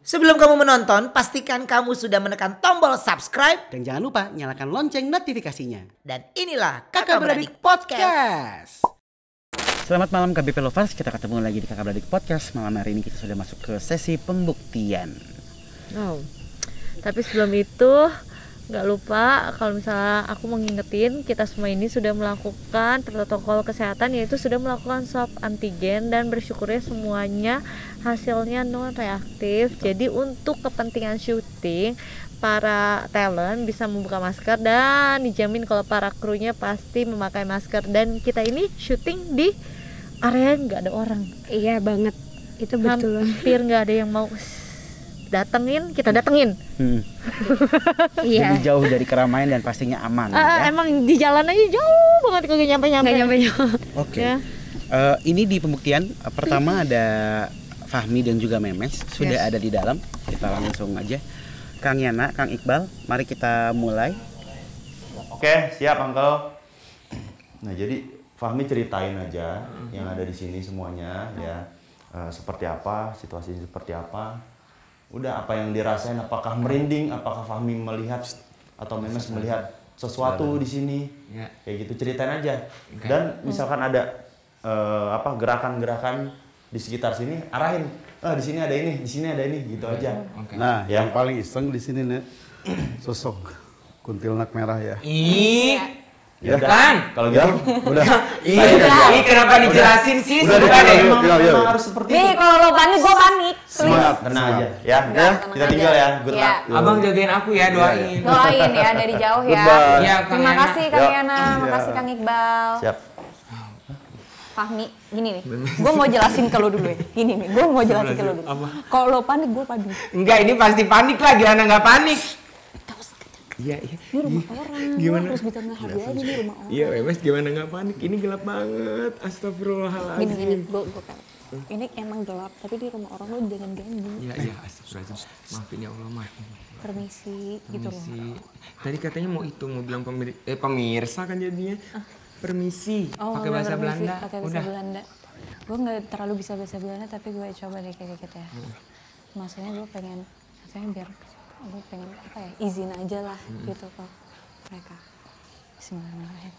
Sebelum kamu menonton, pastikan kamu sudah menekan tombol subscribe. Dan jangan lupa nyalakan lonceng notifikasinya. Dan inilah Kakak Beradik Podcast. Selamat malam KBP Lovers, kita ketemu lagi di Kakak Beradik Podcast. Malam hari ini kita sudah masuk ke sesi pembuktian. Tapi sebelum itu gak lupa kalau misalnya aku mau ngingetin, kita semua ini sudah melakukan protokol kesehatan, yaitu sudah melakukan swab antigen dan bersyukurnya semuanya hasilnya non reaktif. Jadi untuk kepentingan syuting, para talent bisa membuka masker dan dijamin kalau para krunya pasti memakai masker. Dan kita ini syuting di area yang gak ada orang. Iya banget, itu betul. Hampir gak ada yang mau datengin, kita datengin. Iya. Jadi jauh dari keramaian dan pastinya aman. Ya? Emang di jalan aja jauh banget, kagak nyampe-nyampe. Oke. Ya. Ini di pembuktian pertama ada Fahmi dan juga Memes sudah ada di dalam. Kita langsung aja. Kang Yana, Kang Iqbal, mari kita mulai. Oke, siap Uncle. Nah, jadi Fahmi ceritain aja yang ada di sini semuanya ya. Seperti apa, situasinya seperti apa. Udah, apa yang dirasain, apakah merinding, apakah Fahmi melihat atau Memes melihat sesuatu di sini. Kayak gitu, ceritain aja. Dan misalkan ada gerakan-gerakan di sekitar sini, arahin. Di sini ada ini, di sini ada ini, gitu aja. Nah, yang paling iseng di sini nih sosok kuntilanak merah ya. Ya kan? Kalau gitu, udah. Ini kenapa dijelasin sih? Udah, Emang harus seperti itu. Nih kalau lo panik, gue panik. Semangat, tenang aja. Ya, kita tinggal ya. Good luck. Abang jagain aku ya, doain. Doain ya dari jauh ya. Iya, Kang Terima Yana. kasih Kang Yana, makasih Kang Iqbal. Siap. Fahmi, gini nih, gue mau jelasin ke lo dulu ya. Gini nih, gue mau jelasin ke lo dulu. Kalau lo panik, gue panik. Enggak, ini pasti panik lah, gimana nggak panik? Iya. Ini rumah orang, Gimana? harus bisa ngehargai aja nih rumah orang. Iya, Memes gimana nggak panik? Ini gelap banget, astagfirullahaladzim. Gini, gue ini emang gelap, tapi di rumah orang lo jangan ganggu. Iya, astagfirullahaladzim. Maafin ya Allah, maafin. Permisi, gitu loh. Tadi katanya mau bilang pemirsa kan jadinya. Permisi, pakai bahasa Belanda. Pakai bahasa Belanda. Gue nggak terlalu bisa bahasa Belanda, tapi gue coba deh kayak gitu ya. Maksudnya gue pengen, biar gue pengen izin aja lah gitu ke mereka. Bismillahirrahmanirrahim.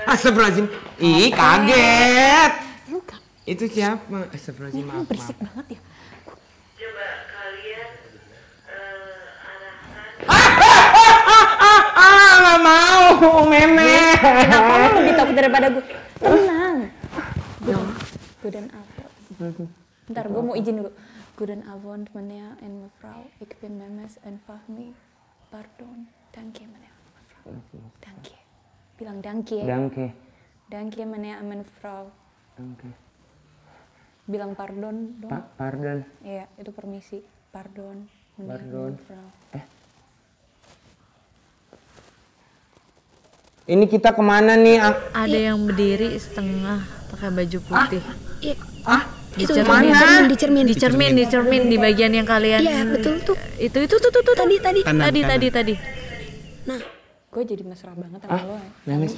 Astagfirullahaladzim. Ih, kaget. Lu kan? Itu siapa? Astagfirullahaladzim, maaf. Berisik banget ya. Coba kalian Nggak mau, Meme. Kenapa lo lebih takut daripada gue? Tenang. Gue dan apa? Bentar, gue mau izin dulu. Goedenavond meneer en mevrouw. Ik ben Memes en Fahmi. Pardon. Dank je meneer en mevrouw. Dank je. Bilang dank je. Dank je meneer en mevrouw. Bilang pardon dong. Pardon. Iya, itu permisi. Pardon. Meneer en mevrouw. Ini kita kemana nih? Ada yang berdiri setengah pakai baju putih. Itu Di cermin di bagian yang kalian. Iya, betul tuh. Itu tadi. Nah, gue jadi mesra banget sama lo ya. Memes.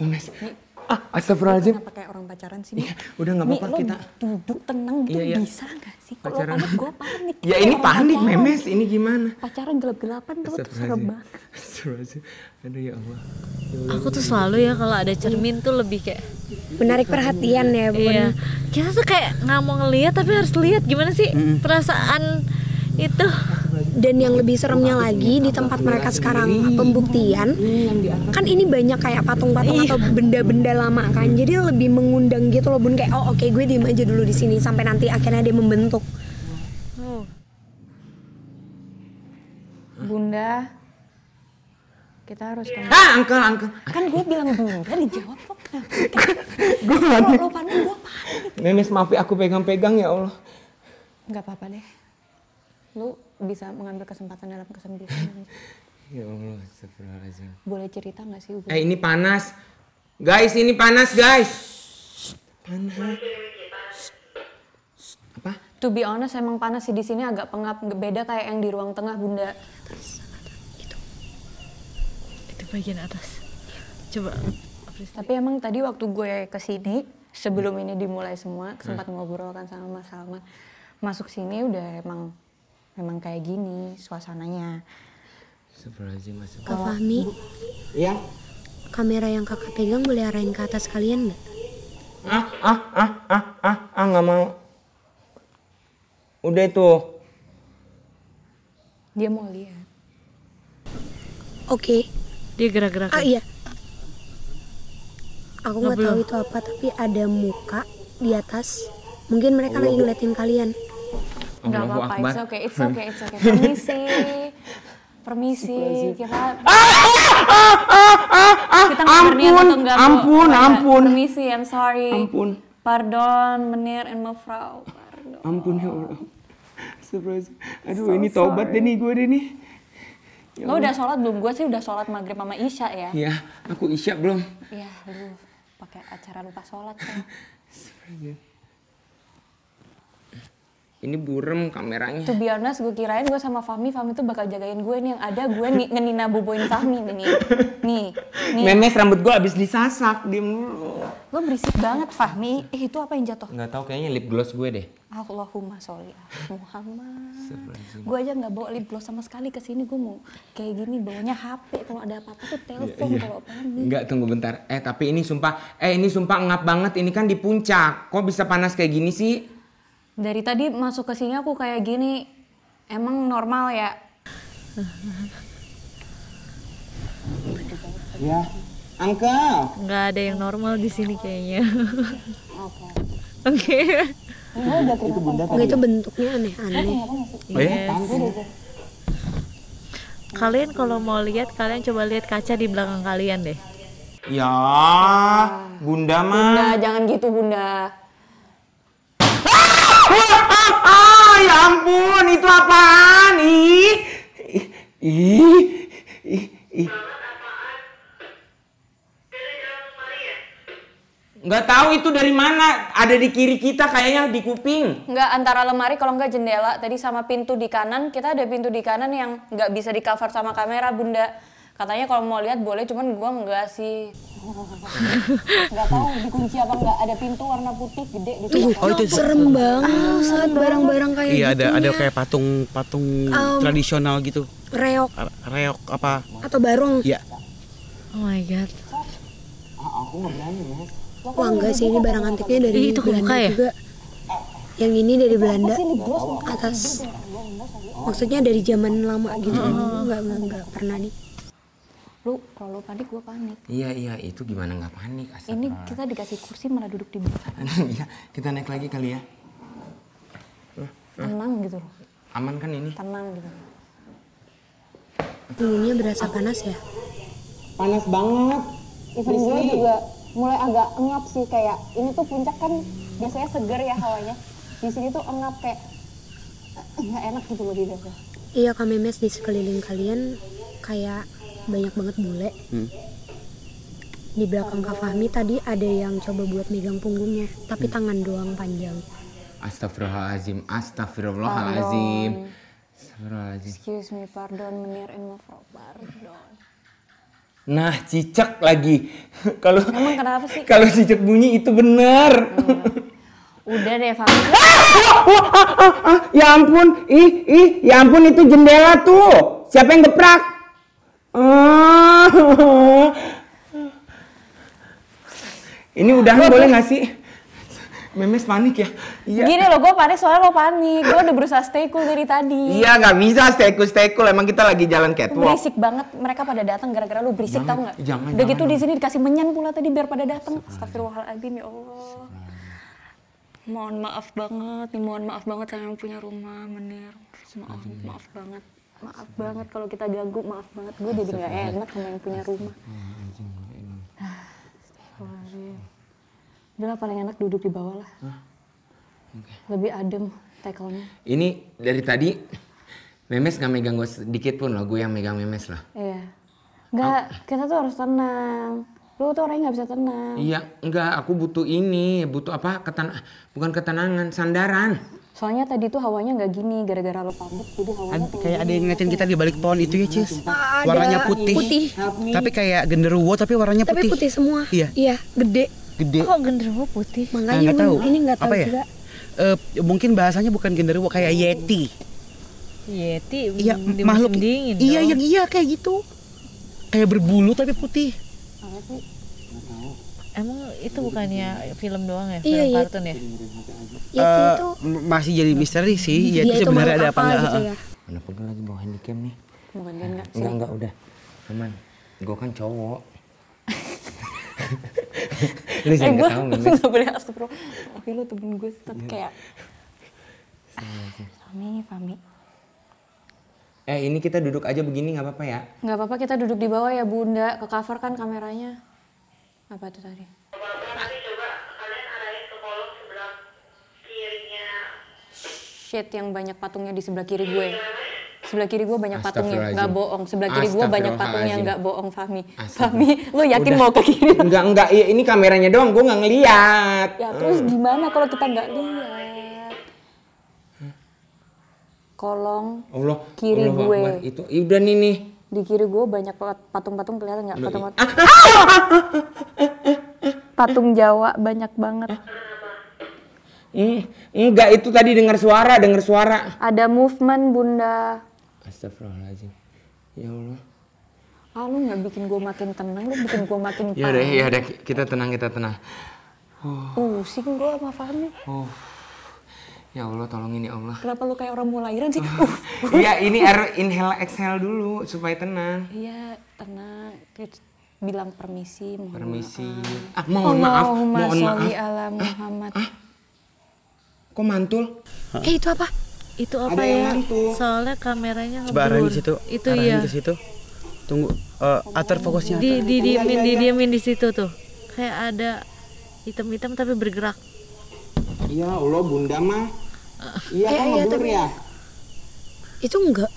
Astagfirullahaladzim. Kenapa kayak orang pacaran sih? Nih? Udah nggak apa-apa Lo kita. duduk tenang gitu Iya. bisa gak sih? Kalau Pacaran. panik gue panik. Ya ini Orang panik, pacaran. Memes. Ini gimana? Pacaran gelap-gelapan tuh serem banget. Astagfirullahaladzim. Aduh ya Allah. Aku tuh selalu ya kalau ada cermin tuh lebih kayak Menarik perhatian ya, Bun. iya. Kita tuh kayak nggak mau ngeliat tapi harus lihat gimana sih perasaan itu. Dan yang lebih seremnya lagi di tempat mereka sekarang pembuktian, kan ini banyak kayak patung-patung atau benda-benda lama kan. Jadi lebih mengundang gitu loh, Bun, kayak oke, gue diem aja dulu di sini sampai nanti akhirnya dia membentuk. Bunda, kita harus Uncle. kan gue bilang Bunda dijawab kok. Gue panik. Lo panik, gue panik. Memes maafin aku pegang-pegang ya Allah. Nggak apa-apa deh. Lu bisa mengambil kesempatan dalam kesempitan. Ya Allah, astagfirullahaladzim. Boleh cerita nggak sih? Ini panas. Guys, ini panas, guys. Panas. Apa? To be honest, emang panas sih di sini, agak pengap, beda kayak yang di ruang tengah, Bunda. Itu bagian atas. Coba. Tapi emang tadi waktu gue kesini, sebelum ini dimulai semua, sempat ngobrol kan sama Mas Salman. Masuk sini udah emang memang kayak gini suasananya. Astagfirullahaladzim. Kak Fahmi, Iya? kamera yang kakak pegang boleh arahin ke atas kalian nggak? Nggak mau. Udah itu. Dia mau lihat. Oke. Dia gerak-gerak. Iya. Aku nggak tahu itu apa, tapi ada muka di atas. Mungkin mereka lagi ngeliatin kalian. Nggak Allahu apa-apa, Akbar. it's okay. Permisi, kita nggak berniat atau nggak mau. Ampun. Permisi, I'm sorry. Ampun. Pardon, meneer en mevrouw. Pardon. Ampun ya Allah. Astagfirullahaladzim. Aduh, ini taubat deh nih gue deh nih. Lo udah sholat belum? Gue sih udah sholat maghrib sama isya ya. Iya, aku isya belum. Iya, lu pakai acara lupa sholat kan. Ini burem kameranya. To be honest, gue kirain gue sama Fahmi tuh bakal jagain gue nih, yang ada gue ngenina boboin Fahmi nih. Memes rambut gue abis disasak, diem dulu. Lo berisik banget Fahmi. Itu apa yang jatuh? Nggak tahu, kayaknya lip gloss gue deh. Allahumma sholli Muhammad. Gue aja nggak bawa lip gloss sama sekali ke sini. Gue mau kayak gini bawanya HP. Kalau ada apa-apa tuh telepon kalau Fahmi. Enggak, tunggu bentar. Tapi ini sumpah ngap banget. Ini kan di puncak. Kok bisa panas kayak gini sih? Dari tadi masuk ke sini aku kayak gini. Emang normal ya? Ya, Uncle. Nggak ada yang normal di sini kayaknya. Oke. Nggak, itu bentuknya aneh-aneh. Yes. Kalian kalau mau lihat, kalian coba lihat kaca di belakang kalian deh. Ya, Bunda mah. Bunda, jangan gitu Bunda. Ya ampun, itu apaan? Nggak tahu itu dari mana. Ada di kiri kita kayaknya, di kuping. Nggak, antara lemari kalau nggak jendela tadi sama pintu di kanan. Kita ada pintu di kanan yang nggak bisa di cover sama kamera Bunda. Katanya kalau mau lihat boleh, cuman gua nggak sih. Nggak tahu dikunci apa nggak. Ada pintu warna putih gede di sana. Oh, itu serem banget barang-barang kayak Iya, gitu. ada kayak patung tradisional gitu. Reok Reok apa? atau barong. Iya. Oh my god. Aku nggak berani, Mas. Wah, enggak sih, ini barang antiknya dari Itu kebuka Belanda ya? juga. Yang ini dari Belanda atas. Maksudnya dari zaman lama gitu. Enggak pernah nih. Lu kalau panik gua panik. Iya, itu gimana nggak panik? Ini kita dikasih kursi malah duduk di bawah. Iya, kita naik lagi kali ya. Tenang gitu loh. Aman kan ini? Tenang gitu. Punggungnya berasa panas ya. Panas banget. Even gue juga mulai agak engap sih, kayak ini tuh puncak kan biasanya seger ya hawanya. Di sini tuh engap kayak nggak enak gitu loh di dada. Iya, Kak Memes, di sekeliling kalian kayak banyak banget bule. Di belakang Kak Fahmi tadi ada yang coba buat megang punggungnya, tapi tangan doang panjang. Astagfirullahaladzim. Excuse me, pardon, meneer en mevrouw, pardon. Nah, cicak lagi. Kalau Emang kenapa sih? Kalau cicak bunyi itu bener. Udah deh, Fahmi. Ya ampun, ya ampun, itu jendela tuh. Siapa yang geprak? Ini udahan boleh nggak sih? Memes panik ya? Iya. Gini loh, gue panik soalnya lo panik. Gue udah berusaha stay cool dari tadi. Iya, nggak bisa stay cool. Emang kita lagi jalan catwalk. Berisik banget, mereka pada datang gara-gara lu berisik, tau nggak? Jangan. Udah gitu di sini dikasih menyan pula tadi biar pada datang. Astagfirullahaladzim, ya Allah. Mohon maaf banget sama yang punya rumah, Menir. Maaf banget. Maaf banget kalau kita ganggu, maaf banget. Gue jadi nggak enak sama yang punya rumah. Udah lah, paling enak duduk di bawah lah. Lebih adem tackle-nya. Ini dari tadi Memes nggak megang gue sedikit pun loh, gue yang megang Memes lah. Iya. Nggak, kita tuh harus tenang. Lu tuh orangnya nggak bisa tenang. Iya, enggak, aku butuh apa? Bukan ketenangan, sandaran. Soalnya tadi tuh hawanya nggak gini, gara-gara lo pamit, jadi hawanya Kayak ada yang ngeliatin kita di balik pohon itu ya, Cis. Warnanya putih. Tapi kayak genderuwo tapi warnanya putih. Tapi putih semua. Iya. Iya, gede. Kok genderuwo putih? Makanya nggak tahu. ini nggak tahu Apa ya? juga. Mungkin bahasanya bukan genderuwo, kayak yeti. Yeti Iya, di makhluk musim dingin. iya dong. yang iya kayak gitu. Kayak berbulu tapi putih. Emang itu bukannya film doang ya? Iya, Film iya. kartun ya? Yeti itu Masih jadi misteri sih. dia Yeti itu sebenarnya ada makhluk apa enggak? gitu ya. Kenapa gue lagi bawa handycam nih? Bukan kan nggak? Enggak udah. Aman. Gue kan cowok. Lu jangan Gue ketawa Memes. nggak boleh astagfirullah. Oke lu temen gue tapi kayak Fami. Ini kita duduk aja begini nggak apa-apa ya? Nggak apa-apa kita duduk di bawah ya Bunda. Ke cover kan kameranya. Apa tuh tadi? Nanti coba kalian arahin ke kolom sebelah kirinya. Shit yang banyak patungnya di sebelah kiri gue. Sebelah kiri gue banyak patungnya, Astagfirullahaladzim. nggak bohong. Sebelah kiri gue banyak patungnya, Astagfirullahaladzim. nggak bohong Fahmi. Astagfirullah. Fahmi, lo yakin Udah. mau ke kiri? Enggak, iya, ini kameranya doang, gue nggak ngeliat. Ya terus gimana kalau kita nggak lihat? Kolong Allah, kiri Allah gue. Akbar. Itu udah nih. Di kiri gue banyak patung-patung kelihatan nggak? Patung-patung. Patung Jawa banyak banget. Enggak, itu tadi dengar suara. Ada movement Bunda. Astagfirullahaladzim. Ya Allah. Ah lu nggak bikin gue makin tenang, lu bikin gue makin Ya udah, kita tenang. Pusing gue sama Fahmi. Ya Allah, tolongin ya Allah. Kenapa lu kayak orang mau lahiran sih? Iya, ini inhale exhale dulu supaya tenang. Iya, tenang. Kita bilang permisi, mohon Permisi. maaf. Mohon maaf. Allahumma Mohon sholli maaf. ala Muhammad. Kok mantul? Itu apa? Itu apa Ada yang ya? ngantuk. Soalnya kameranya Coba arahin ngeblur. ke situ. Itu Arahin iya. ke situ. Tunggu atur fokusnya. Didiemin di situ tuh. Kayak ada hitam-hitam tapi bergerak. Ya Allah, Bunda mah. Iya kan ngeblur ya? Itu enggak.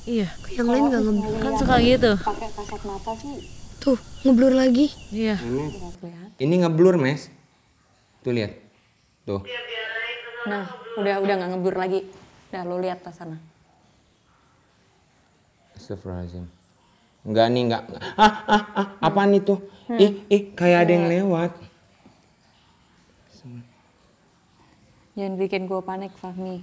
Iya. Yang lain enggak ngeblur. Kan suka gitu. Pakai kasat mata sih. Tuh, ngeblur lagi. Iya. Ini ngeblur, Mes. Tuh lihat. Tuh. Nah, udah nggak ngeblur lagi. Dah lo lihat ke sana. Astagfirullahaladzim. Enggak nih, enggak. Apaan itu? Kayak ada yang lewat. Jangan bikin gue panik, Fahmi.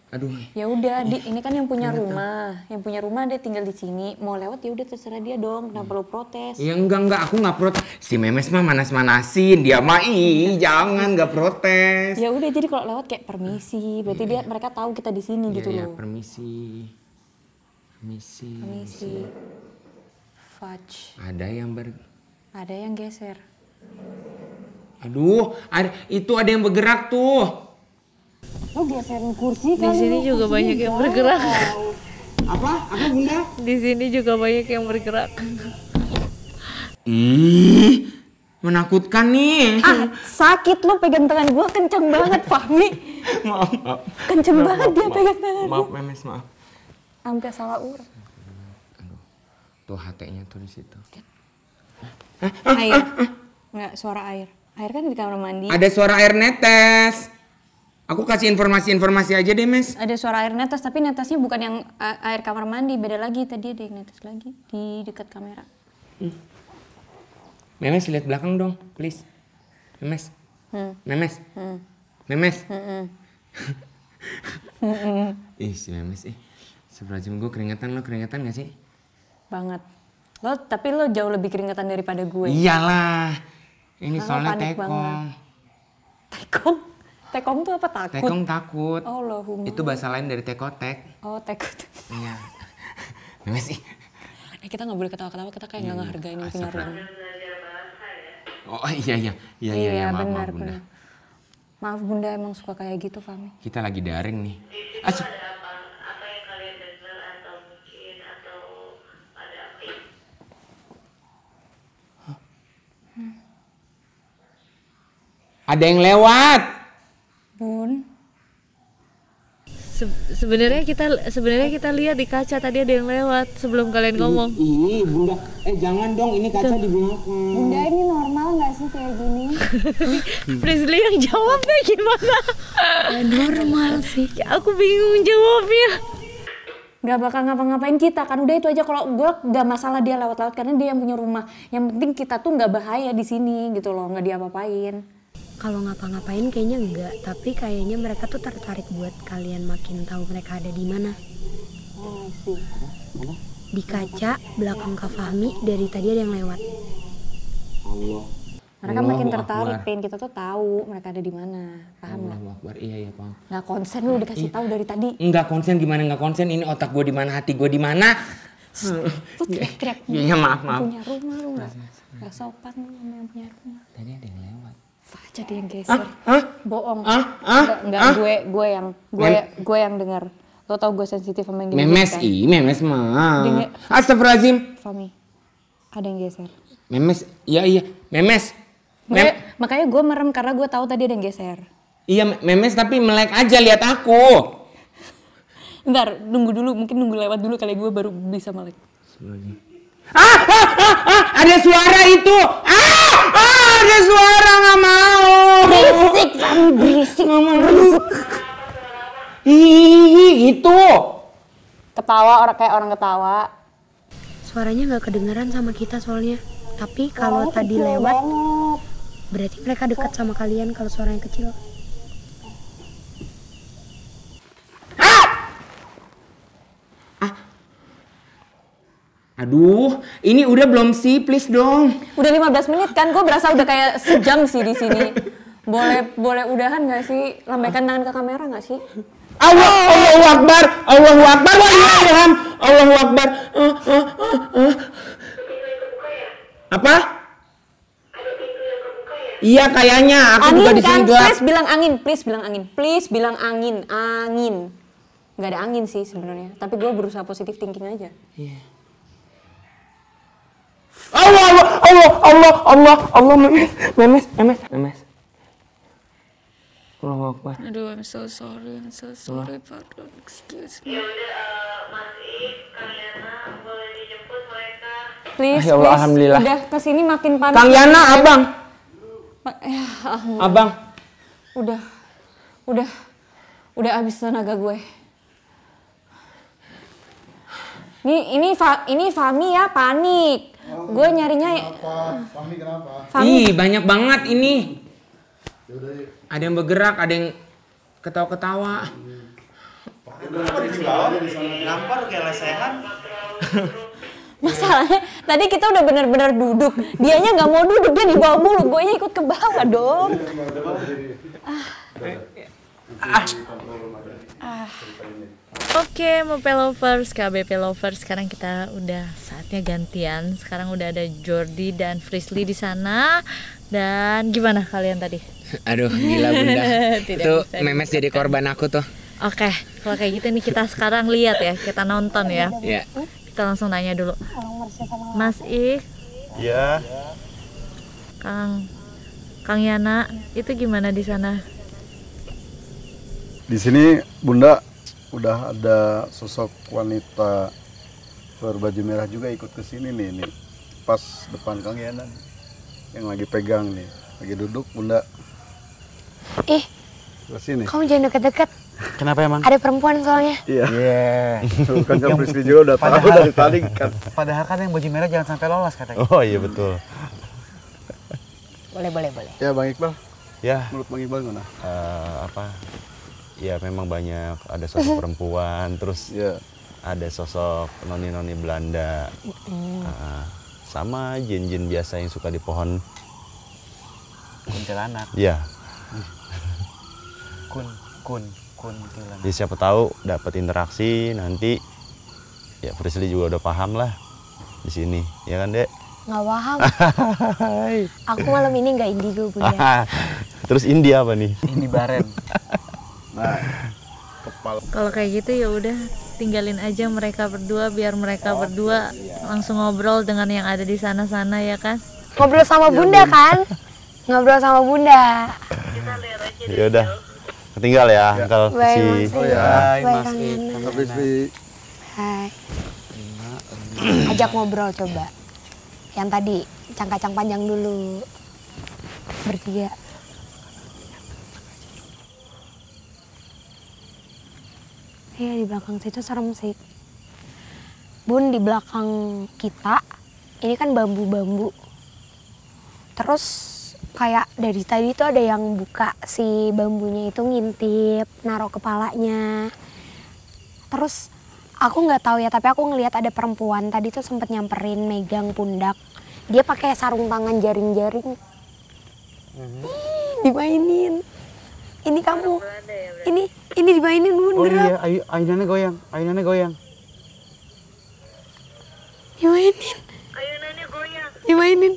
Aduh. Ya udah, ini kan yang punya rumah. Yang punya rumah dia tinggal di sini. Mau lewat ya udah terserah dia dong. Kenapa lo protes? Ya enggak, aku nggak protes. Si Memes mah manas-manasin, dia mah jangan nggak protes. Ya udah, jadi kalau lewat kayak permisi. Berarti mereka tahu kita di sini gitu Iya, loh. permisi. Fudge. Ada yang geser. Aduh, ada yang bergerak tuh. Lo geserin kursi Di sini juga banyak yang bergerak. Apa Bunda? Di sini juga banyak yang bergerak. Menakutkan nih. Sakit lo pegang tangan gue kenceng banget, Fahmi. Maaf. Kenceng banget dia pegang tangan gue. Maaf, Memes, maaf. Sampai salah urut. Tuh HT-nya tuh di situ. Air. Enggak, suara air. Air kan di kamar mandi. Ada suara air netes. Aku kasih informasi aja deh, Mes. Ada suara air netes, tapi netesnya bukan yang air kamar mandi, beda lagi. Tadi ada yang netes lagi di dekat kamera. Memes lihat belakang dong, please. Memes. Memes. Memes. Si Memes Sebelum gue keringetan, lo keringetan gak sih? Banget. Tapi lo jauh lebih keringetan daripada gue. Iyalah. Ini Karena soalnya panik tekong. banget. Tekong? Tekong tuh apa, takut? Tekong takut. Allahumma. Itu bahasa lain dari tekotek. Oh, tekut. Iya. Memes Kita nggak boleh ketawa-ketawa, kita kayak nggak ngehargain yang punya rumah. Oh iya. Maaf, benar, Bunda. benar. Maaf Bunda, emang suka kayak gitu, Fahmi. Kita lagi daring nih. Apa yang kalian dengar atau mungkin atau ada apa? Ada yang lewat. Bun. Sebenarnya kita lihat di kaca tadi ada yang lewat sebelum kalian ngomong. Ih, Bunda. Jangan dong, ini kaca di belakang. Bunda, ini normal nggak sih kayak gini? Prisley yang jawabnya gimana? Normal sih. Aku bingung jawabnya. Gak bakal ngapa-ngapain kita kan, udah itu aja. Kalau gue gak masalah dia lewat-lewat karena dia yang punya rumah. Yang penting kita tuh nggak bahaya di sini gitu loh, nggak diapa-apain. kalau ngapa-ngapain kayaknya enggak, tapi kayaknya mereka tuh tertarik buat kalian makin tahu mereka ada di mana. Di kaca belakang Kak Fahmi dari tadi ada yang lewat. Allah. Mereka makin tertarik, pengen kita tuh tahu mereka ada di mana, paham nggak? Allahu Akbar, iya paham. Nggak konsen lu dikasih tahu dari tadi. Enggak konsen gimana nggak konsen? Ini otak gue di mana, hati gue di mana? Lu teriak-teriak. Iya maaf. Punya rumah lu nggak sopan lu sama yang punya rumah. Tadi ada yang lewat. Jadi yang geser. Bohong. Enggak, gue yang dengar. Lo tau gue sensitif sama yang geser. Memes mah. Astagfirullahaladzim. Fahmi, ada yang geser. Memes, iya, memes. Makanya gue merem karena gue tahu tadi ada yang geser. Iya memes tapi melek aja lihat aku. Bentar, nunggu dulu, mungkin nunggu lewat dulu kali gue baru bisa melek. Ada suara itu. Ada suara, nggak mau. Berisik, Fahmi, berisik. Hihihi, itu. Ketawa kayak orang ketawa. Suaranya nggak kedengeran sama kita soalnya. Tapi kalau tadi lewat, berarti mereka dekat sama kalian kalau suaranya kecil. Aduh, ini udah belum sih? Please dong. Udah 15 menit kan, gue berasa udah kayak sejam sih di sini. Boleh udahan nggak sih? Lambaikan tangan ke kamera nggak sih? Allahu Akbar, Allahu Akbar, Waalaikumsalam, Allahu Akbar. Apa? Iya kayaknya, aku juga di sini gelap. Please bilang angin, please bilang angin. Nggak ada angin sih sebenarnya, tapi gue berusaha positif thinking aja. Iya. Allah, memes. Allahu Akbar. Aduh, I'm so sorry, pardon, excuse me. Ya udah, Mas Ik, Kang Yana, boleh dijemput mereka. Please, Ya Allah, alhamdulillah. Udah kesini makin panas. Kang Yana, abang. Abang. Udah habis tenaga gue. Ini Fahmi ya, panik. Gue nyarinya. Fahmi kenapa? Ih, banyak banget ini. Ada yang bergerak, ada yang ketawa-ketawa. Nampar kayak lesehan. Masalahnya tadi kita udah benar-benar duduk. Dianya nggak mau duduk, dia di bawah mulu. Gue ikut ke bawah dong. Oke, Mope Lovers, KBP Lovers, sekarang kita udah saatnya gantian. Sekarang udah ada Jordi dan Frisly di sana. Dan gimana kalian tadi? Aduh, gila Bunda. Tidak Itu bisa memes jadi korban aku tuh. Oke, kalau kayak gitu nih kita sekarang lihat ya, kita nonton ya. Iya. Kita langsung nanya dulu. Mas Ik, Iya. Kang Yana, itu gimana di sana? Di sini Bunda udah ada sosok wanita berbaju merah juga ikut ke sini nih, pas depan Kang Yana yang lagi pegang nih, lagi duduk Bunda. Ke sini. Kamu jangan deket-deket. Kenapa emang? Ada perempuan soalnya. Iya. Iya. Kan Kang Frisly juga udah tahu dari tadi kan. Padahal kan yang baju merah jangan sampai lolos katanya. Oh iya betul. Boleh. Ya Bang Iqbal, Ya, menurut Bang Iqbal gimana? ya memang banyak, ada sosok perempuan, terus Ya. ada sosok noni-noni Belanda, sama jin-jin biasa yang suka di pohon. Kuntilanak. Ya, kuntilanak. jadi siapa tahu dapat interaksi nanti. Ya Frisly juga udah paham lah di sini, ya kan Dek? Nggak paham. Aku malam ini nggak indigo Bunda. Terus India apa nih? Ini baren. Nah, kepala Kalau kayak gitu ya udah tinggalin aja mereka berdua, biar mereka berdua langsung ngobrol dengan yang ada di sana-sana ya kan? Ngobrol sama Bunda kan? Ngobrol sama Bunda. Ya udah, ketinggal ya, Uncle. Baik, Si. Mas. Hai Baik, Mas Kang Ik. Yana. Kang Frisly. Hai. Ajak ngobrol coba. Yang tadi cang-kacang panjang dulu. Bertiga. Iya, di belakang situ serem sih. Bun, di belakang kita ini kan bambu-bambu. Terus kayak dari tadi tuh ada yang buka si bambunya itu ngintip, naruh kepalanya. Terus aku nggak tahu ya, tapi aku ngelihat ada perempuan tadi tuh sempet nyamperin megang pundak. Dia pakai sarung tangan jaring-jaring. Dimainin. Ini kamu. Ini dimainin Bun. Oh iya, ayunannya goyang, ayunannya goyang. Dimainin. Ayunannya goyang. Dimainin.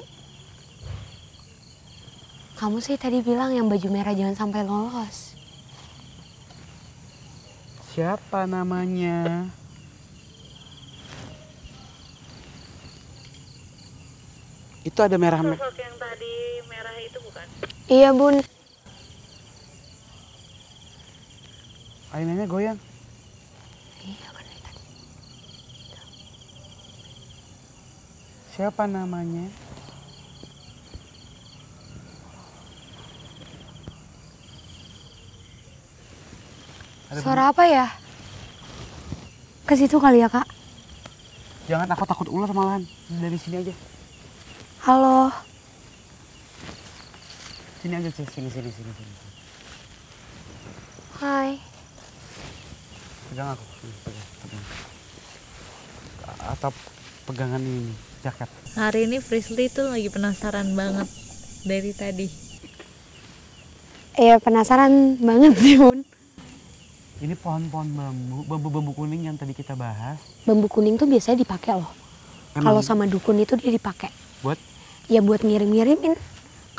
Kamu sih tadi bilang yang baju merah jangan sampai lolos. Siapa namanya? Itu ada merah. Sosok yang tadi merah itu bukan? Iya Bun. Ayunannya goyang. Iya kan dari tadi. Siapa namanya? Suara apa ya? Ke situ kali ya Kak. Jangan, aku takut ular malahan. Dari sini aja. Halo. Sini aja sih, sini. Hai. Pegang aku, pegang. Atau pegangan ini, jaket. Hari ini Frisly tuh lagi penasaran banget dari tadi. Iya penasaran banget sih Bun. Ini pohon-pohon bambu kuning yang tadi kita bahas. Bambu kuning tuh biasanya dipakai loh. Kalau sama dukun itu dia dipakai. Buat? Ya buat ngirim-ngirimin.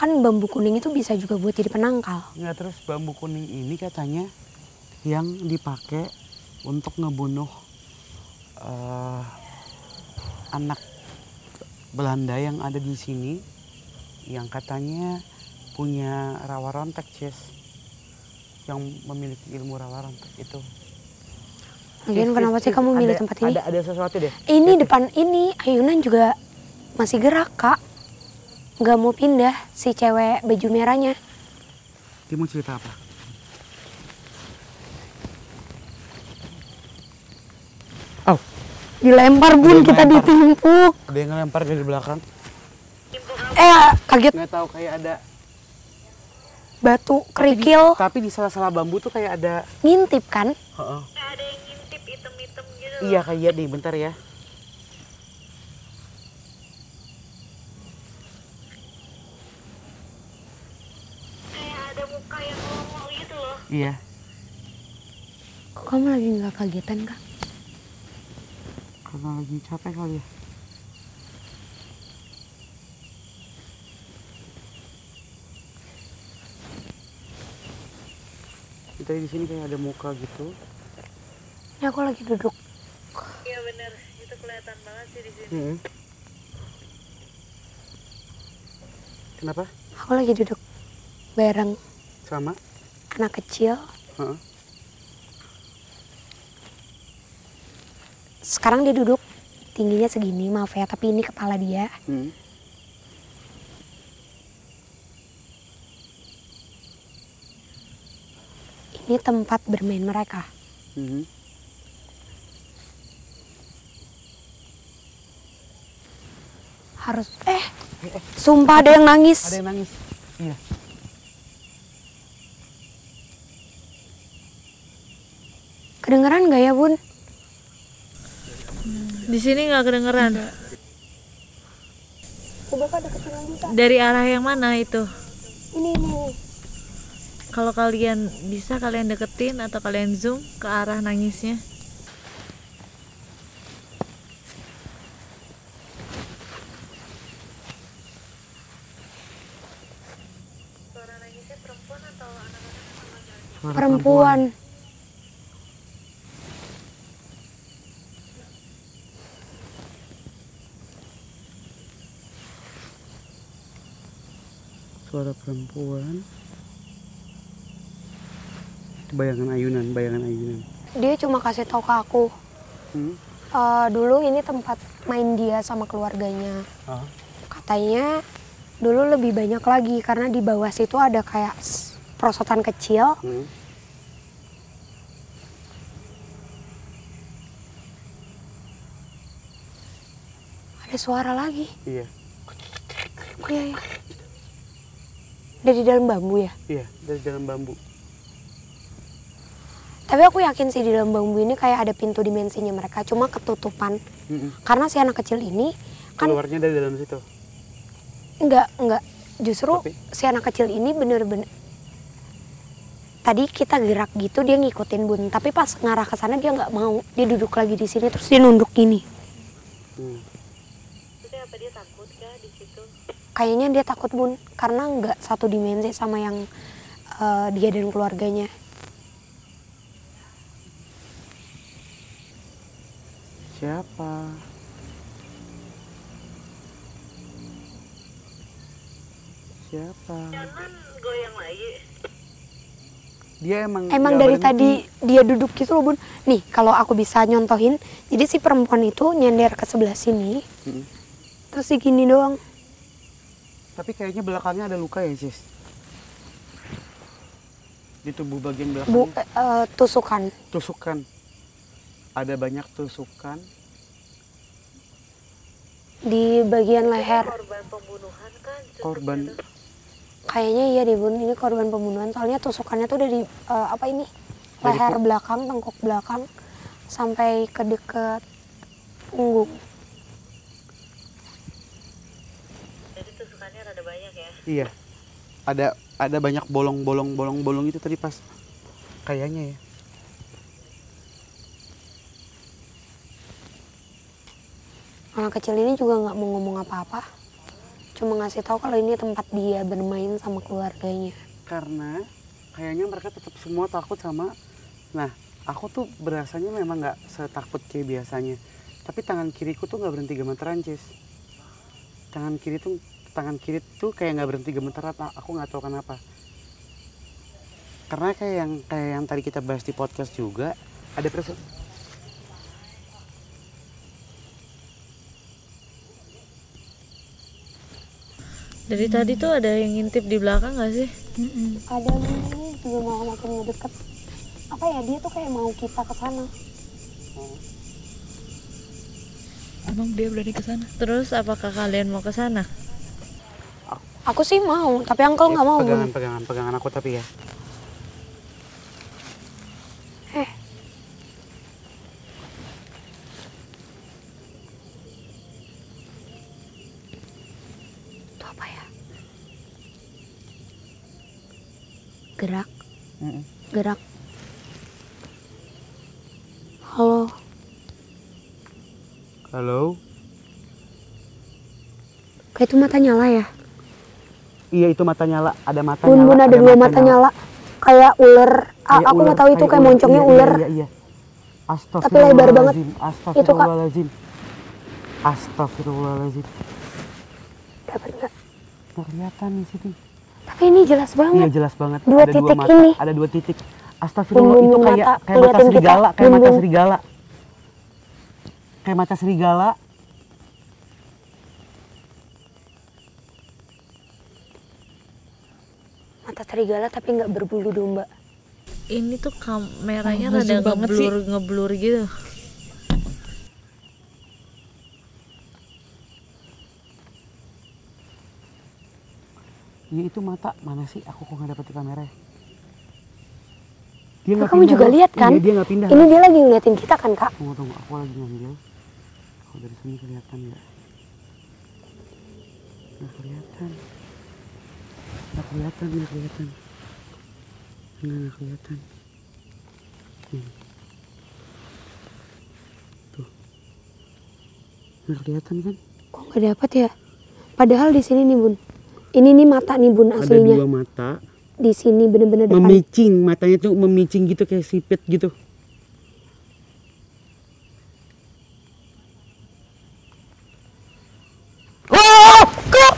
Kan bambu kuning itu bisa juga buat jadi penangkal. Ya, terus bambu kuning ini katanya yang dipakai untuk ngebunuh anak Belanda yang ada di sini, yang katanya punya rawa rontek, Cis. Yang memiliki ilmu rawa rontek itu. Lagian kenapa sih kamu milih tempat ini? Ada sesuatu deh. Ini depan ini ayunan juga masih gerak Kak. Nggak mau pindah si cewek baju merahnya. Dia mau cerita apa? Oh, Dilempar Bun, kita ditumpuk. ada yang ngelempar dari belakang. Kaget. Nggak tahu, kayak ada Batu kerikil. Tapi di salah-salah bambu tuh kayak ada Ngintip kan? Heeh. Ada yang ngintip item-item gitu. Iya, kayak nih, bentar ya. Kayak ada muka yang ngomong gitu loh. Iya. Kok kamu lagi nggak kagetan Kak? Karena lagi capek kali ya. Kita di sini kayak ada muka gitu. Ini aku lagi duduk. Iya bener, itu kelihatan banget sih di sini. Kenapa? Aku lagi duduk bareng Sama? anak kecil. Heeh. Sekarang dia duduk tingginya segini, maaf ya, tapi ini kepala dia. Ini tempat bermain mereka. Harus sumpah ada yang nangis. Ada yang nangis. Iya. Kedengeran nggak ya Bun? Di sini nggak kedengeran. Coba Kak deketin lagi Kak. Dari arah yang mana itu? Ini. Kalau kalian bisa, kalian deketin atau kalian zoom ke arah nangisnya. Suara nangisnya perempuan atau anak-anak sama laki-laki? Perempuan. Suara perempuan. Bayangan ayunan. Dia cuma kasih tahu ke aku. Dulu ini tempat main dia sama keluarganya. Katanya dulu lebih banyak lagi karena di bawah situ ada kayak perosotan kecil. Ada suara lagi. Iya. Iya. Dari dalam bambu ya? Iya, dari dalam bambu. Tapi aku yakin sih di dalam bambu ini kayak ada pintu dimensinya mereka, cuma ketutupan. Karena si anak kecil ini kan Keluarnya dari dalam situ. enggak. Justru Tapi- si anak kecil ini bener-bener tadi kita gerak gitu dia ngikutin Bun, tapi pas ngarah ke sana dia nggak mau, dia duduk lagi di sini terus dia nunduk gini. Maksudnya apa dia takut kah di situ? Kayaknya dia takut Bun, karena nggak satu dimensi sama yang dia dan keluarganya. Siapa? Siapa? Jangan goyang lagi. Dia emang Emang nggak dari berhenti. tadi dia duduk gitu loh Bun. Nih kalau aku bisa nyontohin, jadi si perempuan itu nyender ke sebelah sini, terus si gini doang. Tapi kayaknya belakangnya ada luka ya, Sis? Di tubuh bagian belakang. Tusukan. Tusukan. Ada banyak tusukan. Di bagian leher. Korban pembunuhan kan? Korban. Kayaknya iya deh Bun, ini korban pembunuhan. Soalnya tusukannya tuh dari apa ini? Dari Leher belakang, tengkuk belakang, sampai ke deket punggung. Jadi tusukannya rada banyak ya? Iya. Ada banyak bolong itu tadi pas. Kayaknya ya. Anak kecil ini juga nggak mau ngomong apa-apa. Cuma ngasih tahu kalau ini tempat dia bermain sama keluarganya. Karena kayaknya mereka tetap semua takut sama. Nah, aku tuh berasanya memang nggak setakut kayak biasanya. Tapi tangan kiriku tuh nggak berhenti gemeteran, Cis. Tangan kiri tuh kayak nggak berhenti gemeteran. Aku nggak tahu kenapa. Karena kayak yang tadi kita bahas di podcast juga ada Dari tadi tuh ada yang ngintip di belakang gak sih? Ada nih juga mau makin ngedeket. Apa ya, dia tuh kayak mau kita ke sana. Emang dia berani ke sana? Terus apakah kalian mau ke sana? Aku sih mau, tapi Uncle nggak mau. Bun. pegangan aku tapi ya. Itu apa ya? Gerak. Gerak. Halo. Halo. Kayak itu mata nyala ya? Iya itu mata nyala, ada mata Bun, nyala. Bun, ada dua mata nyala. Kayak ular. Kayak Aku ular, nggak tahu itu kayak kayak moncongnya Iya, ular. Iya. Tapi lebar banget. Astagfirullahaladzim. Astagfirullahaladzim. Dapat nggak? Nggak kelihatan di sini. Tapi ini jelas banget. Iya jelas banget. Dua Ada titik mata, ini. Ada 2 titik. Astagfirullah, Bun, itu bun, kayak mata. mata Liatin kita. serigala, kayak Bun, mata bun. serigala. Kayak mata serigala. Mata serigala tapi nggak berbulu domba. Ini tuh kameranya Oh, rada zoom banget sih. ngeblur gitu. Iya itu mata, mana sih? Aku kok nggak dapet di kamera ya? Dia nggak Kamu pindah juga loh. lihat kan? Iya dia nggak pindah. Ini dia lagi ngeliatin kita kan Kak? Tunggu, aku lagi ngambil. Kalau dari sini kelihatan nggak? Nggak kelihatan. Nggak kelihatan. Nggak kelihatan. Tuh. Nggak kelihatan kan? Kok nggak dapet ya? Padahal di sini nih Bun. Ini nih mata nih Bun aslinya. Ada 2 mata. Di sini bener-bener depan. Memicing, matanya tuh memicing gitu kayak sipit gitu. Oh, kak,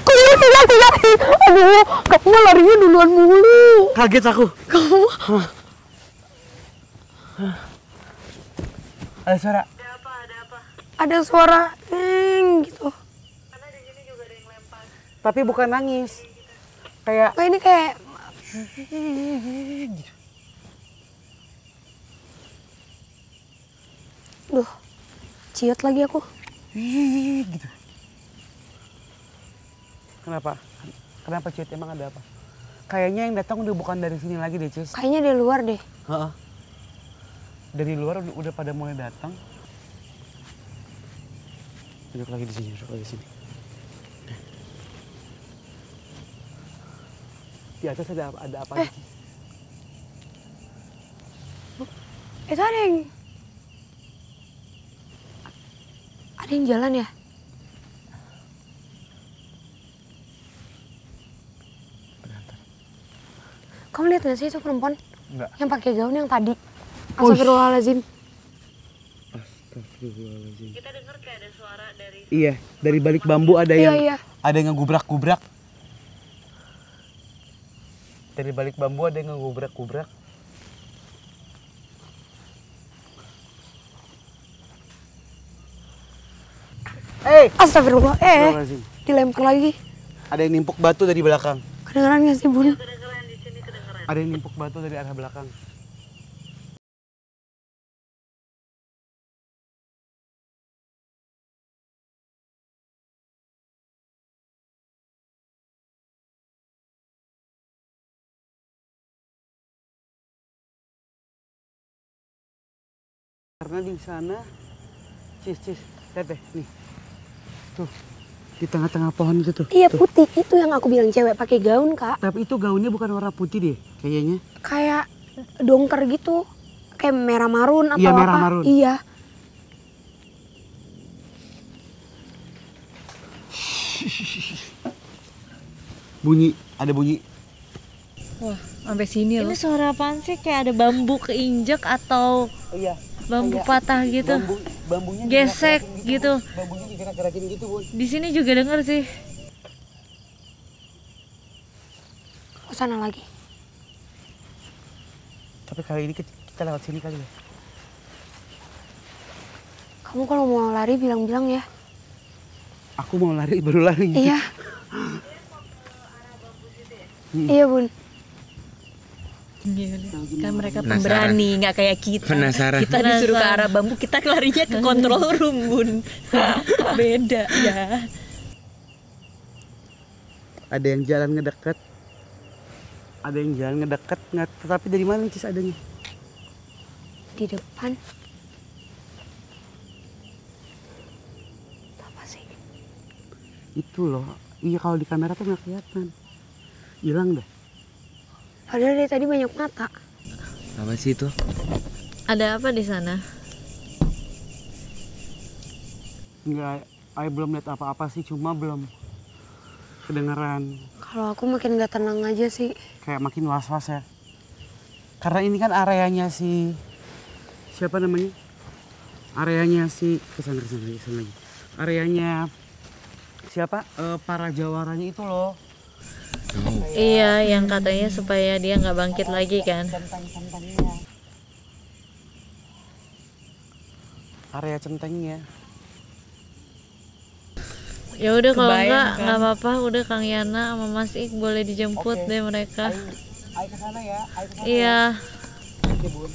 aduh, kamu larinya duluan mulu. Kaget aku. Kamu Ada suara. ada suara gitu. Tapi bukan nangis. Kayak Kayak ini kayak duh, ciut lagi aku. gitu. Kenapa? Kenapa Cut? Emang ada apa? Kayaknya yang datang udah bukan dari sini lagi deh, Cis. Kayaknya di luar deh. Heeh. Dari luar udah pada mulai datang. Duduk lagi di sini, duduk lagi di sini. Di atas ada apa? Itu ada yang jalan ya? Kamu lihat gak sih itu perempuan? Enggak. Yang pakai gaun yang tadi. Astagfirullahaladzim. Astagfirullahaladzim. Kita dengar kayak ada suara dari Iya, dari balik bambu ada yang Iya. ada yang ngegubrak-gubrak. Dari balik bambu ada yang ngegubrak-gubrak. Astagfirullah. Astagfirullahaladzim. Dilempar lagi. Ada yang nimpuk batu dari belakang. Kedengeran gak sih, Bun? kedengeran di sini kedengeran. Ada yang nimpuk batu dari arah belakang. Karena di sana, cis, teteh, nih, tuh, di tengah-tengah pohon itu tuh. Iya, tuh. putih. Itu yang aku bilang cewek pakai gaun, Kak. Tapi itu gaunnya bukan warna putih deh, kayaknya. Kayak dongker gitu. Kayak merah marun atau Iya, apa. merah marun. Iya. Bunyi, ada bunyi. Wah, sampai sini loh. Ini suara apaan sih? Kayak ada bambu keinjek atau Iya. bambu patah gitu. Bambunya Gesek digerak-gerakin gitu. Bambunya digerak-gerakin gitu, Bun. Di sini juga denger sih. Ke sana lagi. Tapi kali ini kita lewat sini kali ya. Kamu kalau mau lari bilang-bilang ya. Aku mau lari, baru lari gitu. Iya. Iya, Bun. Kan mereka Penasaran. pemberani, nggak kayak kita. Penasaran. Kita disuruh ke arah bambu, kita larinya ke control room, Bun. Beda ya. Ada yang jalan ngedeket. Ada yang jalan ngedeket, tapi dari mana Cis adanya? Di depan. Apa sih? Itu loh. Iya, kalau di kamera tuh nggak kelihatan. Hilang dah. Padahal dari tadi banyak mata. Apa sih itu? Ada apa di sana? Enggak, saya belum lihat apa-apa sih, cuma belum kedengeran. Kalau aku makin gak tenang aja sih. Kayak makin was-was ya. Karena ini kan areanya si siapa namanya? Areanya si kesana lagi. Areanya siapa? Para jawaranya itu loh. Iya, yang katanya supaya dia nggak bangkit lagi kan. Area centengnya. Ya udah kalau Kebayang, nggak apa-apa, udah Kang Yana sama Mas Ik boleh dijemput deh mereka. Ayo ke sana ya, Iya. Oke, Bun.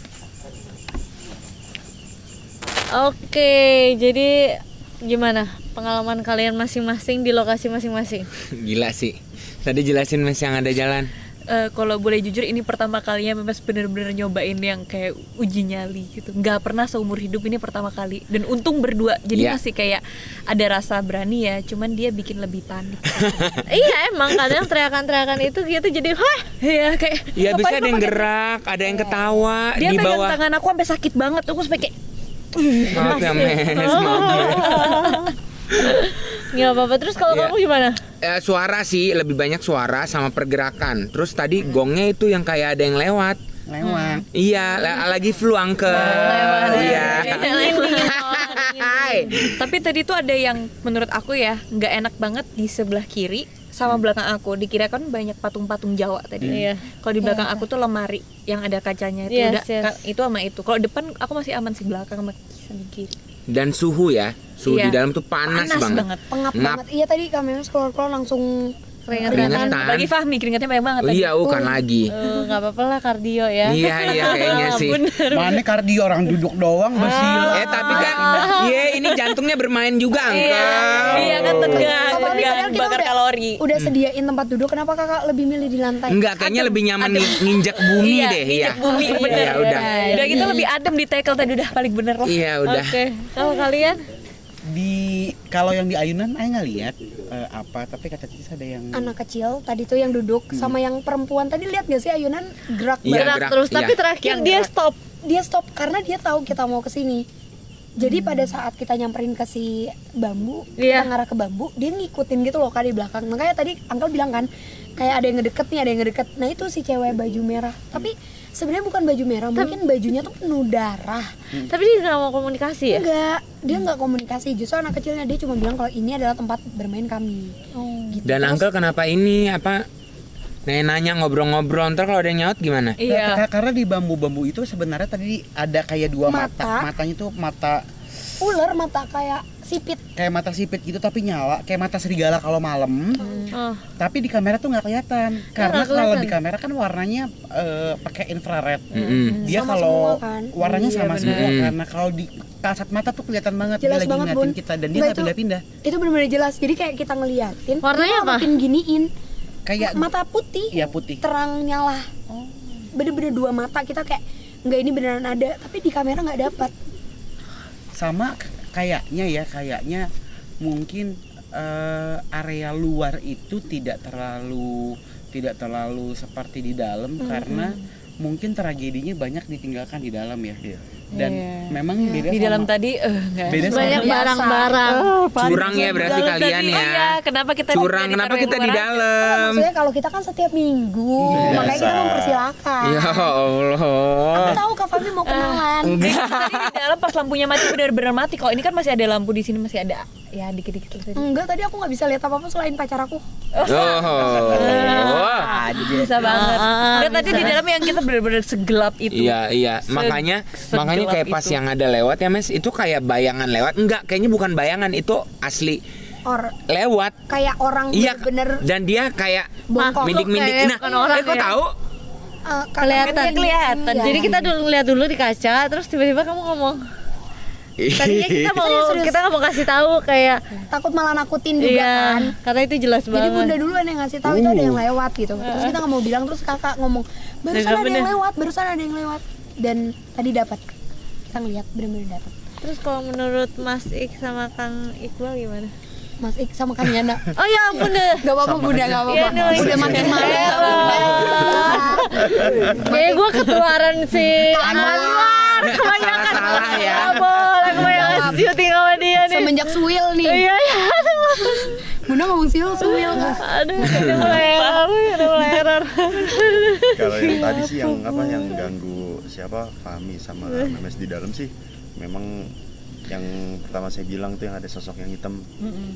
Oke, jadi gimana pengalaman kalian masing-masing di lokasi masing-masing? Gila sih. Tadi jelasin Mas yang ada jalan. Kalau boleh jujur ini pertama kalinya Mas bener-bener nyobain yang kayak uji nyali gitu. Nggak pernah seumur hidup, ini pertama kali. Dan untung berdua, jadi Iya. masih kayak ada rasa berani ya. Cuman dia bikin lebih panik. Iya, emang kadang teriakan-teriakan itu gitu jadi hah. Iya kayak. Iya, bisa ngapain ada yang lu pakai- gerak, ada yang ketawa Dia di pegang bawah. tangan aku sampai sakit banget. Aku sampai kayak. Maaf ya, Mes. Maaf ya. Nggak apa-apa. Terus kalau Iya. kamu gimana? Suara sih, lebih banyak suara sama pergerakan. Terus tadi gongnya itu yang kayak ada yang lewat. Lewat. Iya, lagi flu uncle. Iya. Hai. Tapi tadi tuh ada yang menurut aku ya nggak enak banget di sebelah kiri sama belakang aku. Di kiri kan banyak patung-patung Jawa tadi. Iya. Kalau di belakang aku tuh lemari yang ada kacanya itu Yes, udah yes. itu sama itu. Kalau depan aku masih aman sih, belakang sama kiri. Dan suhu ya, suhu Iya. di dalam tuh panas banget. Pengap Ngap. banget. Iya tadi kami keluar-keluar langsung Keringetan. Apalagi Fahmi keringatnya banyak banget. Oh, iya, kan lagi. Nggak apa-apa lah kardio ya. Iya, kayaknya sih. Mana kardio orang duduk doang bersila. Tapi kan, ini jantungnya bermain juga, Uncle. Iya kan tegang. Apa Ini padahal kita bakar kalori. Udah sediain tempat duduk, kenapa kakak lebih milih di lantai? Enggak, kayaknya lebih nyaman nginjek bumi deh. Iya. Bumi bener. Iya, udah. Udah gitu lebih adem di tackle tadi udah paling bener lah. Iya, udah. Oke. Kalau kalian? Kalau yang di ayunan Ayah nggak lihat apa, tapi kata Cici ada yang Anak kecil tadi tuh yang duduk sama yang perempuan tadi, lihat gak sih ayunan gerak Iya, banget. gerak, terus, tapi iya. terakhir dia stop. Dia stop karena dia tahu kita mau ke sini. Jadi pada saat kita nyamperin ke si bambu, Iya. kita ngarah ke bambu, dia ngikutin gitu loh Kak di belakang. Makanya tadi Uncle bilang kan, kayak ada yang ngedeket nih, ada yang ngedeket. Nah itu si cewek baju merah. Tapi sebenarnya bukan baju merah, mungkin bajunya tuh penuh darah. Tapi dia nggak mau komunikasi ya? Enggak, dia nggak komunikasi. Justru anak kecilnya dia cuma bilang kalau ini adalah tempat bermain kami. Gitu. Dan Terus, Uncle kenapa ini apa? Nanya ngobrol-ngobrol, ntar kalau ada yang nyaut gimana? Iya. karena di bambu-bambu itu sebenarnya tadi ada kayak dua mata. Matanya tuh mata ular, mata kayak sipit. kayak mata sipit gitu tapi nyala, kayak mata serigala kalau malam. Oh. Tapi di kamera tuh nggak kelihatan. Karena nggak kalau kelihatan. di kamera kan warnanya pakai infrared. Dia Sama kalau semua kan. warnanya Iya, sama bener. semua, karena kalau di kasat mata tuh kelihatan banget Jelas dia lagi banget, ngeliatin Bun. kita, dan dia Nggak, nggak itu- pindah-pindah. Itu benar-benar jelas. Jadi kayak kita ngeliatin, Warnanya dia apa? makin giniin. Kayak Mata putih, ya putih. terang nyala. Bener-bener dua mata, kita kayak nggak ini beneran ada, tapi di kamera nggak dapat. Sama kayaknya mungkin area luar itu tidak terlalu seperti di dalam, karena mungkin tragedinya banyak ditinggalkan di dalam ya. Dan memang beda Di sama- dalam tadi nggak. Beda sama- Banyak Biasa. barang-barang. Curang ya berarti Dalam kalian tadi, ya. Iya, kenapa kita Curang, kenapa kita di dalam? Maksudnya kalau kita kan setiap minggu, makanya kita mempersilahkan. Ya Allah. Aku tahu Kak Fami mau kenalan. Tadi di dalam pas lampunya mati benar-benar mati. Kok ini kan masih ada lampu di sini, masih ada ya dikit-dikit tadi. Enggak, tadi aku nggak bisa lihat apa-apa selain pacar aku. Oh. Bisa banget. Dan tadi di dalam yang kita benar-benar segelap itu. Iya. Makanya segelap kayak pas itu. yang ada lewat ya Mas, itu kayak bayangan lewat. Enggak, kayaknya bukan bayangan, itu asli lewat. Kayak orang Iya, bener-bener dan dia kayak bongkok. mindik-mindik. kayak Nah, bukan orang kok ya. tahu? Kelihatan. Iya. Jadi kita dulu lihat dulu di kaca, terus tiba-tiba kamu ngomong. Tadinya kita mau Serius. kita nggak mau kasih tahu kayak takut malah nakutin juga kan. iya, karena itu jelas Jadi banget. bunda duluan yang ngasih tahu itu ada yang lewat gitu. Terus kita nggak mau bilang, terus kakak ngomong barusan ada yang lewat, dan tadi dapat. Kita ngeliat bener-bener dapat. Terus kalau menurut Mas Ik sama Kang Iqbal gimana? Mas Ik sama Kang Yana. Oh ya ampun deh. Gak apa-apa bunda, gak apa-apa. Iya, Nuh, Udah makin marah. Kayak gue ketularan sih. Anwar. Kebanyakan. Salah ya. Gak boleh kebanyakan syuting sama dia nih. Semenjak Suwil nih. Iya iya. Bunda ngomong Suwil. Aduh, udah mulai error. Kalau yang tadi sih yang ganggu siapa Fahmi sama Memes di dalam sih, memang yang pertama saya bilang tuh yang ada sosok yang hitam,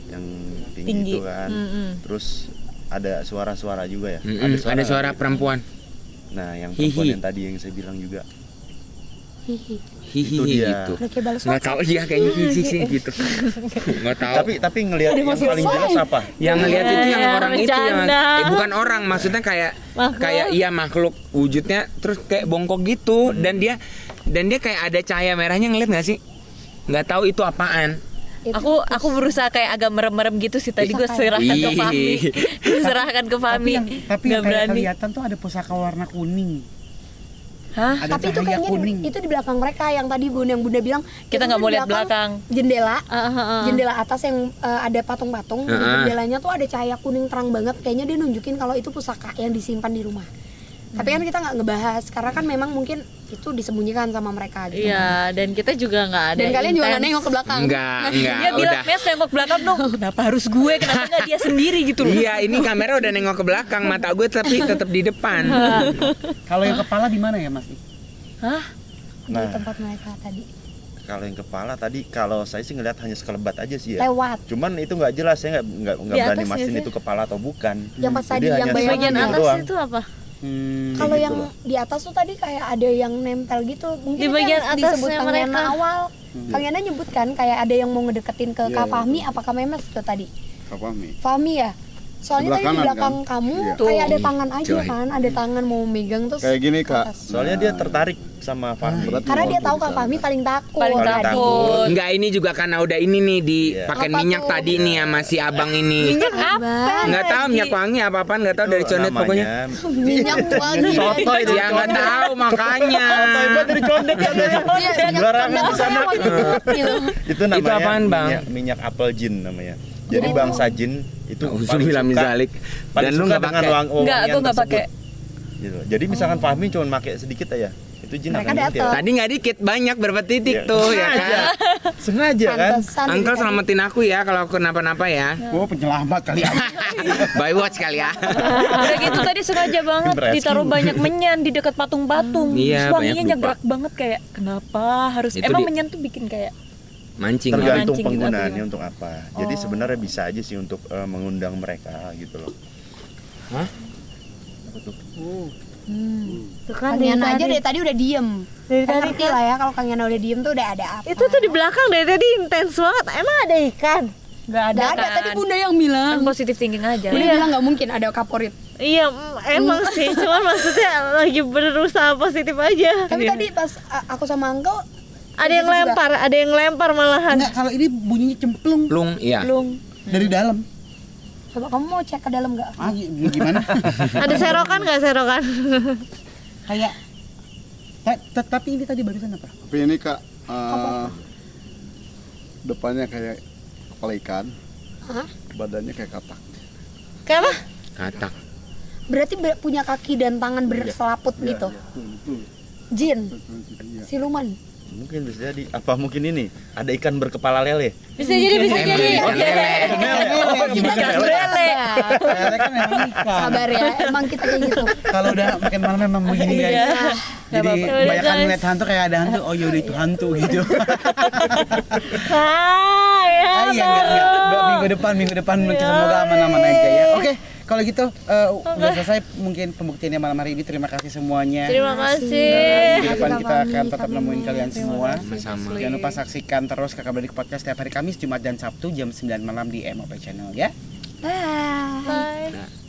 yang tinggi itu kan. Terus ada suara-suara juga ya. Ada suara perempuan. Nah, yang Hihi. perempuan yang tadi yang saya bilang juga. Hihi. Hihi Itu dia. gitu. Udah kayak balas Nggak WhatsApp. tahu dia kayaknya hihi gitu. Nggak tahu. Tapi ngelihat yang paling jelas apa? Yang ngeliat itu yang orang itu yang bercanda. bukan orang, maksudnya kayak Makhluk. makhluk wujudnya terus kayak bongkok gitu, dan dia kayak ada cahaya merahnya, ngeliat nggak sih? Nggak tahu itu apaan. Aku berusaha kayak agak merem-merem gitu sih tadi, gue serahkan ke Fahmi. Serahkan ke Fahmi. Tapi Nggak yang kayak berani. kelihatan tuh ada pusaka warna kuning. Hah? Ada Tapi itu cahaya kayaknya kuning. itu di belakang mereka yang tadi yang bunda bilang. Kita nggak tuh mau di lihat belakang. Jendela. Ah. Jendela atas yang ada patung-patung. Di jendelanya tuh ada cahaya kuning terang banget. Kayaknya dia nunjukin kalau itu pusaka yang disimpan di rumah. Tapi kan kita nggak ngebahas karena kan memang mungkin itu disembunyikan sama mereka gitu. Iya, dan kita juga nggak ada. Dan kalian juga nggak intens. nengok ke belakang. Enggak, Dia bilang, udah. Mes nengok belakang dong. Kenapa harus gue? Kenapa nggak dia sendiri gitu loh? Iya, ini kamera udah nengok ke belakang, mata gue tapi tetap di depan. Kalau yang kepala di mana ya Mas? Hah? Di tempat mereka tadi. Kalau yang kepala tadi, kalau saya sih ngeliat hanya sekelebat aja sih ya. Lewat. Cuman itu nggak jelas, saya nggak Di berani atasnya mastiin sih. itu kepala atau bukan. Yang pas tadi Jadi yang hanya Di bagian sekelebat atas doang. itu apa? Kalau gitu yang loh. di atas tuh tadi kayak ada yang nempel gitu. Mungkin Di itu bagian yang atasnya disebut Kang mereka. Yana awal. Kang Yana nyebut kan kayak ada yang mau ngedeketin ke Iya, Kak iya. Fahmi, apakah Memes tuh tadi? Kak Fahmi. Fahmi ya? Soalnya Sebelah tadi di kanan, belakang kan? kamu Iya. kayak ada tangan aja Coy. kan, ada tangan mau megang terus Kayak gini ke Kak. atas. Soalnya dia tertarik sama Fahmi. Karena dia tahu Kak Fahmi paling takut. Paling takut. Enggak, ini juga karena udah ini nih dipakai Apa minyak tuh? tadi nih sama si abang ini. Minyak apa? Enggak tahu minyak wangi apa-apaan, enggak tahu dari condet pokoknya. Minyak wangi. Soto itu. Ya enggak tahu makanya. dari condet ya. Juara di sana. Itu namanya Itu apaan, Bang? minyak apel jin namanya. Jadi bangsa jin itu paling Uzubillah min zalik. paling Dan lu suka nggak dengan pakai? wangian Enggak, aku nggak tersebut. pakai. Gitu. Jadi misalkan Fahmi cuma pakai sedikit aja, itu jin Mereka akan ngintil. datang. Tadi nggak dikit, banyak berapa titik tuh ya kan. Sengaja kan? Pantesan Uncle dari selamatin aku ya kalau aku kenapa-napa ya. Gua penyelamat kali ya. By watch kali ya. Udah gitu tadi sengaja banget Bereskin. ditaruh banyak menyan di dekat patung-patung. Iya, Terus wanginya banyak lupa. nyegrak banget kayak kenapa harus Itu emang di- menyan tuh bikin kayak Mancing ya. Tergantung Mancing gitu penggunaannya artinya. untuk apa. Jadi sebenarnya bisa aja sih untuk mengundang mereka gitu loh. Hah? Tuh kan Kang Yana aja dari dari tadi udah diem. Dari Kan tadi ngerti lah ya kalau Kang Yana udah diem tuh udah ada apa. itu tuh di belakang dari tadi intens banget. Emang ada ikan? nggak ada Nggak ada, kan. tadi Bunda yang bilang. Kan positif thinking aja. Bunda bilang nggak mungkin ada kaporit. Iya, emang sih. Cuman maksudnya lagi berusaha positif aja. Tapi tadi pas aku sama Uncle Ada yang lempar, ada yang lempar malahan. Enggak, kalau ini bunyinya cemplung Plung, iya. Belum. dari dalam. coba kamu mau cek ke dalam nggak? Ah, gimana? Ada serokan nggak serokan? Kayak tapi ini tadi barusan apa? Tapi ini Kak, depannya kayak kepala ikan, Hah? badannya kayak katak. Kayak apa? Katak. Berarti punya kaki dan tangan berselaput gitu. Jin, siluman. Mungkin bisa jadi. Apa mungkin ini ada ikan berkepala lele? Bisa jadi, bisa jadi. Kita lele. Lele kan emang ikan. Sabar ya, emang kita kayak gitu. Kalau udah makin malam memang begini guys. Jadi apa-apa. kebanyakan Guys. ngeliat hantu kayak ada hantu. Oh yaudah itu hantu gitu. Ya. Iya enggak. Minggu depan semoga aman-aman aja ya. Oke, kalau gitu udah selesai mungkin pembuktiannya malam hari ini. Terima kasih semuanya. Terima kasih. Di depan kita akan tetap nemuin kalian semua. Sama-sama. Jangan lupa saksikan terus Kakak Beradik Podcast setiap hari Kamis, Jumat dan Sabtu jam 9 malam di MOP Channel ya. Bye. Bye.